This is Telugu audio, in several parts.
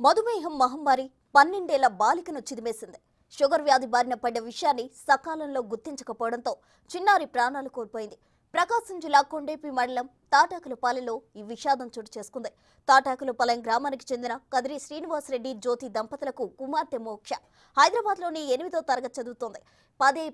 మధుమేహం మహమ్మారి 12 ఏళ్ల బాలికను చిదిమేసింది. షుగర్ వ్యాధి బారిన పడ్డ విషయాన్ని సకాలంలో గుర్తించకపోవడంతో చిన్నారి ప్రాణాలు కోల్పోయింది. ప్రకాశం జిల్లా కొండేపి మండలం తాటాకులపాలెంలో ఈ విషాదం చోటు చేసుకుంది. తాటాకులపాలెం గ్రామానికి చెందిన కదిరి శ్రీనివాసరెడ్డి జ్యోతి దంపతులకు కుమార్తె మోక్ష హైదరాబాద్లోని 8వ తరగతి చదువుతోంది.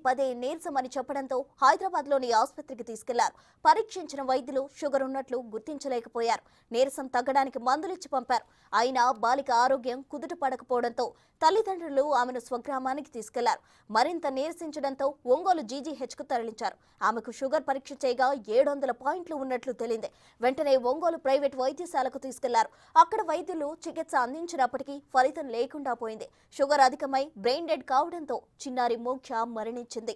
పదే నీరసమని చెప్పడంతో హైదరాబాద్లోని ఆసుపత్రికి తీసుకెళ్లారు. పరీక్షించిన వైద్యులు షుగర్ ఉన్నట్లు గుర్తించలేకపోయారు. నీరసం తగ్గడానికి మందులిచ్చి పంపారు. అయినా బాలిక ఆరోగ్యం కుదుట పడకపోవడంతో తల్లిదండ్రులు ఆమెను స్వగ్రామానికి తీసుకెళ్లారు. మరింత నీరసించడంతో ఒంగోలు జీజీహెచ్కు తరలించారు. ఆమెకు షుగర్ పరీక్ష చేయగా 700 పాయింట్లు ఉన్నట్లు తెలింది. వెంటనే ఒంగోలు ప్రైవేట్ వైద్యశాలకు తీసుకెళ్లారు. అక్కడ వైద్యులు చికిత్స అందించినప్పటికీ ఫలితం లేకుండా పోయింది. షుగర్ అధికమై బ్రెయిన్ డెడ్ కావడంతో చిన్నారి మోక్ష మరణించింది.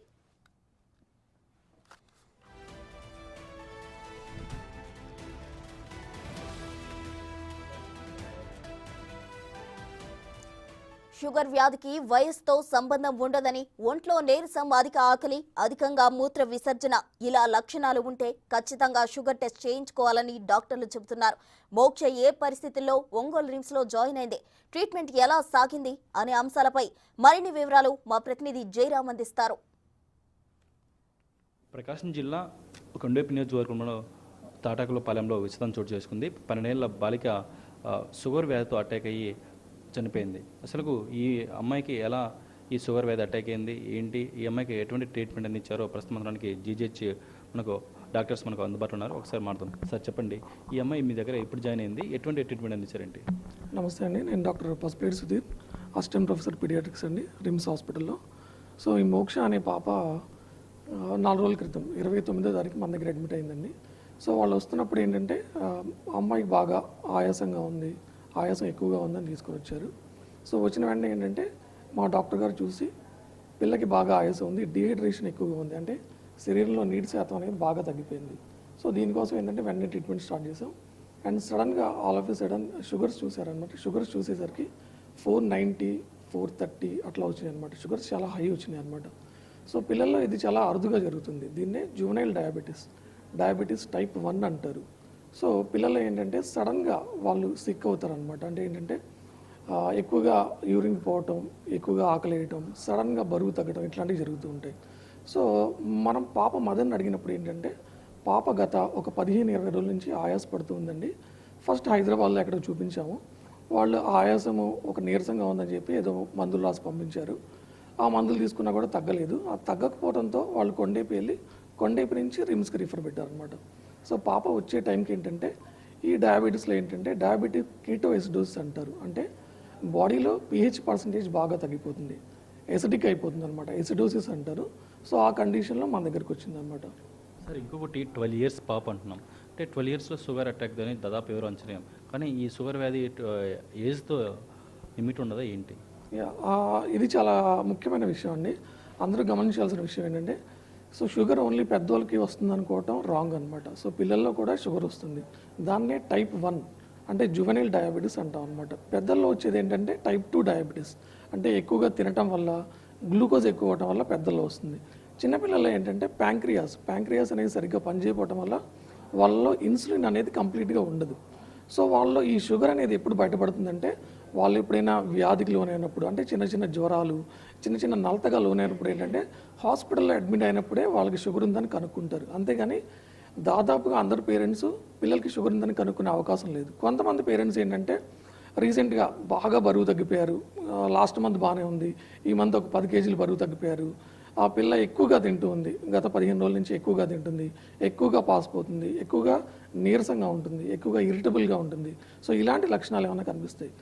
షుగర్ వ్యాధికి వయసుతో సంబంధం ఉండదని, ఒంట్లో నీరసం, అధిక ఆకలి, అధికంగా మూత్ర విసర్జన ఇలా లక్షణాలు ఉంటే ఖచ్చితంగా షుగర్ టెస్ట్ చేయించుకోవాలని డాక్టర్లు చెబుతున్నారు. మోక్ష ఏ పరిస్థితుల్లో ఒంగోలు రిమ్స్ లో జాయిన్ అయింది, ట్రీట్మెంట్ ఎలా సాగింది అనే అంశాలపై మరిన్ని వివరాలు మా ప్రతినిధి జయరామ్ అందిస్తారు. ప్రకాశం జిల్లా కొండేపి నియోజకవర్గంలో తాటాకులపాలెంలో విషాదం చోటు చేసుకుంది. 12 ఏళ్ల బాలిక షుగర్ వ్యాధితో అటాక్ అయ్యి చనిపోయింది. అసలు ఈ అమ్మాయికి ఎలా ఈ షుగర్ వ్యాధి అటాక్ అయింది, ఏంటి, ఈ అమ్మాయికి ఎటువంటి ట్రీట్మెంట్ అందించారో ప్రస్తుతం మనకి జీజీహెచ్ మనకు డాక్టర్స్ మనకు అందుబాటులో ఉన్నారు. ఒకసారి మాట్లాడదాం. సార్ చెప్పండి, ఈ అమ్మాయి మీ దగ్గర ఎప్పుడు జాయిన్ అయింది, ఎటువంటి ట్రీట్మెంట్ అందించారండి? నమస్తే అండి, నేను doctor Pasupeti Sudheer, assistant professor pediatrics అండి, రిమ్స్ హాస్పిటల్లో. సో ఈ మోక్ష అనే పాప 4 రోజుల క్రితం 29వ తారీఖు మన దగ్గర అడ్మిట్ అయిందండి. సో వాళ్ళు వస్తున్నప్పుడు ఏంటంటే అమ్మాయికి బాగా ఆయాసంగా ఉంది, ఆయాసం ఎక్కువగా ఉందని తీసుకొని వచ్చారు. సో వచ్చిన వెంటనే ఏంటంటే మా డాక్టర్ గారు చూసి పిల్లకి బాగా ఆయాసం ఉంది, డిహైడ్రేషన్ ఎక్కువగా ఉంది, అంటే శరీరంలో నీటి శాతం అనేది బాగా తగ్గిపోయింది. సో దీనికోసం ఏంటంటే వెంటనే ట్రీట్మెంట్ స్టార్ట్ చేసాం. అండ్ సడన్గా all of a sudden sugars చూసారనమాట. షుగర్స్ చూసేసరికి 490, 430 అట్లా వచ్చినాయి అనమాట. షుగర్స్ చాలా హై వచ్చినాయి అనమాట. సో పిల్లల్లో ఇది చాలా అరుదుగా జరుగుతుంది. దీన్నే జువెనైల్ డయాబెటీస్ టైప్ 1 అంటారు. సో పిల్లలు ఏంటంటే సడన్గా వాళ్ళు సిక్ అవుతారు అనమాట. అంటే ఏంటంటే ఎక్కువగా యూరిన్ పోవటం, ఎక్కువగా ఆకలి వేయటం, సడన్గా బరువు తగ్గడం ఇట్లాంటివి జరుగుతూ ఉంటాయి. సో మనం పాప మదర్ని అడిగినప్పుడు ఏంటంటే పాప గత ఒక 15-20 రోజుల నుంచి ఆయాసపడుతూ ఉందండి. ఫస్ట్ హైదరాబాద్లో ఎక్కడో చూపించాము. వాళ్ళు ఆయాసము ఒక నీరసంగా ఉందని చెప్పి ఏదో మందులు రాసి పంపించారు. ఆ మందులు తీసుకున్నా కూడా తగ్గలేదు. ఆ తగ్గకపోవడంతో వాళ్ళు కొండేపి నుంచి రిమ్స్కి రిఫర్ పెట్టారనమాట. సో పాప వచ్చే టైంకి ఏంటంటే ఈ డయాబెటీస్లో ఏంటంటే డయాబెటిక్ కీటోఎసిడోసిస్ అంటారు. అంటే బాడీలో pH పర్సంటేజ్ బాగా తగ్గిపోతుంది, ఎసిడిక్ అయిపోతుంది అనమాట, ఎసిడోసిస్ అంటారు. సో ఆ కండిషన్లో మన దగ్గరికి వచ్చిందనమాట. సార్ ఇంకొకటి 12 ఇయర్స్ పాప అంటున్నాం. అంటే 12 ఇయర్స్లో షుగర్ అటాక్ అని దాదాపు ఎవరు అంచనా. కానీ ఈ షుగర్ వ్యాధి ఏజ్తో లిమిట్ ఉండదా ఏంటి? ఇది చాలా ముఖ్యమైన విషయం అండి. అందరూ గమనించాల్సిన విషయం ఏంటంటే సో షుగర్ ఓన్లీ పెద్దోళ్ళకి వస్తుంది అనుకోవటం రాంగ్ అనమాట. సో పిల్లల్లో కూడా షుగర్ వస్తుంది. దాన్నే టైప్ 1 అంటే జువెనైల్ డయాబెటీస్ అంటాం అనమాట. పెద్దల్లో వచ్చేది ఏంటంటే టైప్ 2 డయాబెటీస్, అంటే ఎక్కువగా తినటం వల్ల గ్లూకోజ్ ఎక్కువ అవ్వటం వల్ల పెద్దల్లో వస్తుంది. చిన్నపిల్లల్లో ఏంటంటే ప్యాంక్రియాస్ అనేది సరిగ్గా పనిచేయకపోవటం వల్ల వాళ్ళలో ఇన్సులిన్ అనేది కంప్లీట్గా ఉండదు. సో వాళ్ళలో ఈ షుగర్ అనేది ఎప్పుడు బయటపడుతుందంటే వాళ్ళు ఎప్పుడైనా వ్యాధికి లోనైనప్పుడు, అంటే చిన్న జ్వరాలు, చిన్న నలతగా లోనైనప్పుడు ఏంటంటే హాస్పిటల్లో అడ్మిట్ అయినప్పుడే వాళ్ళకి షుగర్ ఉందని కనుక్కుంటారు. అంతేగాని దాదాపుగా అందరు పేరెంట్స్ పిల్లలకి షుగర్ ఉందని కనుక్కునే అవకాశం లేదు. కొంతమంది పేరెంట్స్ ఏంటంటే రీసెంట్గా బాగా బరువు తగ్గిపోయారు, లాస్ట్ మంత్ బాగానే ఉంది, ఈ మంత్ ఒక 10 కేజీలు బరువు తగ్గిపోయారు, ఆ పిల్ల ఎక్కువగా తింటూ ఉంది, గత 15 రోజుల నుంచి ఎక్కువగా తింటుంది, ఎక్కువగా పాసిపోతుంది, ఎక్కువగా నీరసంగా ఉంటుంది, ఎక్కువగా ఇరిటబుల్గా ఉంటుంది. సో ఇలాంటి లక్షణాలు ఏమైనా కనిపిస్తాయి.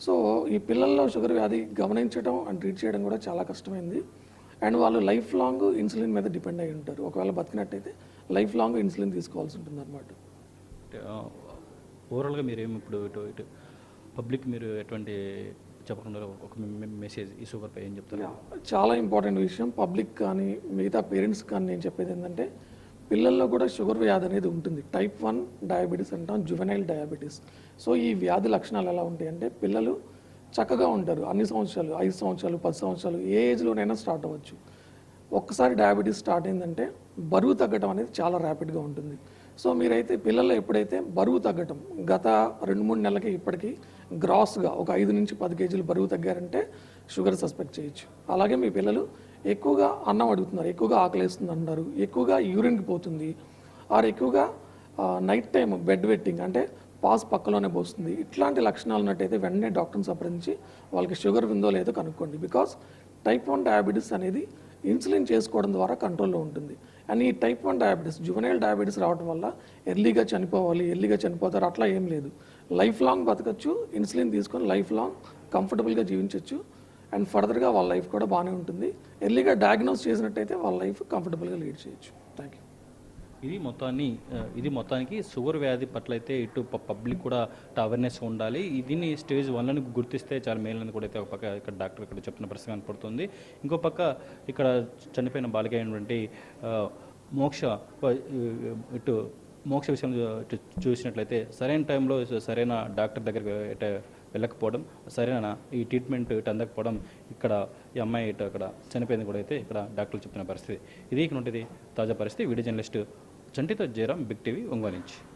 సో ఈ పిల్లల్లో షుగర్ వ్యాధి గమనించడం అండ్ ట్రీట్ చేయడం కూడా చాలా కష్టమైంది. అండ్ వాళ్ళు లైఫ్ లాంగ్ ఇన్సులిన్ మీద డిపెండ్ అయి ఉంటారు. ఒకవేళ బతికినట్టయితే లైఫ్ లాంగ్ ఇన్సులిన్ తీసుకోవాల్సి ఉంటుంది అనమాట. ఓవరాల్గా మీరేమి ఇప్పుడు ఇటు పబ్లిక్ మీరు ఎటువంటి చెప్పకుండా ఒక మెసేజ్ ఈ షుగర్పై ఏం చెప్తారు? చాలా ఇంపార్టెంట్ విషయం. పబ్లిక్ కానీ మిగతా పేరెంట్స్ కానీ నేను చెప్పేది ఏంటంటే పిల్లల్లో కూడా షుగర్ వ్యాధి అనేది ఉంటుంది. టైప్ 1 డయాబెటీస్ అంటాం, జువెనైల్ డయాబెటీస్. సో ఈ వ్యాధి లక్షణాలు ఎలా ఉంటాయంటే పిల్లలు చక్కగా ఉంటారు, అన్ని సంవత్సరాలు, 5 సంవత్సరాలు, 10 సంవత్సరాలు, ఏ ఏజ్లోనైనా స్టార్ట్ అవ్వచ్చు. ఒక్కసారి డయాబెటీస్ స్టార్ట్ అయిందంటే బరువు తగ్గడం అనేది చాలా ర్యాపిడ్గా ఉంటుంది. సో మీరైతే పిల్లలు ఎప్పుడైతే బరువు తగ్గటం గత 2-3 నెలలకి ఇప్పటికీ గ్రాస్గా ఒక 5 నుంచి 10 కేజీలు బరువు తగ్గారంటే షుగర్ సస్పెక్ట్ చేయొచ్చు. అలాగే మీ పిల్లలు ఎక్కువగా అన్నం అడుగుతున్నారు, ఎక్కువగా ఆకలేస్తుంది అంటారు, ఎక్కువగా యూరిన్కి పోతుంది, ఆర్ ఎక్కువగా నైట్ టైం బెడ్ వెట్టింగ్ అంటే పాస్ పక్కలోనే పోస్తుంది, ఇట్లాంటి లక్షణాలు ఉన్నట్టయితే వెంటనే డాక్టర్ని సంప్రదించి వాళ్ళకి షుగర్ ఉందో లేదో కనుక్కోండి. బికాస్ టైప్ 1 డయాబెటీస్ అనేది ఇన్సులిన్ చేసుకోవడం ద్వారా కంట్రోల్లో ఉంటుంది. అండ్ ఈ టైప్ 1 డయాబెటీస్ జువెనైల్ డయాబెటీస్ రావడం వల్ల ఎర్లీగా చనిపోవాలి, ఎర్లీగా చనిపోతారు అట్లా ఏం లేదు. లైఫ్ లాంగ్ బతకచ్చు, ఇన్సులిన్ తీసుకొని లైఫ్ లాంగ్ కంఫర్టబుల్గా జీవించవచ్చు. అండ్ ఫర్దర్గా వాళ్ళ లైఫ్ కూడా బాగానే ఉంటుంది. ఎర్లీగా డయాగ్నోస్ చేసినట్టయితే వాళ్ళ లైఫ్ కంఫర్టబుల్గా లీడ్ చేయొచ్చు. Thank you. ఇది మొత్తానికి షుగర్ వ్యాధి పట్ల అయితే ఇటు పబ్లిక్ కూడా అవేర్నెస్ ఉండాలి. దీన్ని స్టేజ్ 1లను గుర్తిస్తే చాలా మేలని కూడా అయితే ఒక పక్క ఇక్కడ డాక్టర్ ఇక్కడ చెప్తున్న పరిస్థితి కనపడుతుంది. ఇంకో పక్క ఇక్కడ చనిపోయిన బాలిక అయినటువంటి మోక్ష ఇటు మోక్ష విషయంలో చూసినట్లయితే సరైన టైంలో సరైన డాక్టర్ దగ్గరికి వెళ్ళకపోవడం, సరైన ఈ ట్రీట్మెంట్ ఇటు అందకపోవడం, ఇక్కడ ఈ అమ్మాయి ఇటు అక్కడ చనిపోయింది కూడా అయితే ఇక్కడ డాక్టర్లు చెప్తున్న పరిస్థితి. ఇది ఇక్కడ ఉంటుంది తాజా పరిస్థితి. వీడియో జర్నలిస్ట్ చంటితో జయరాం, బిగ్ టీవీ, ఒంగోలు నుంచి.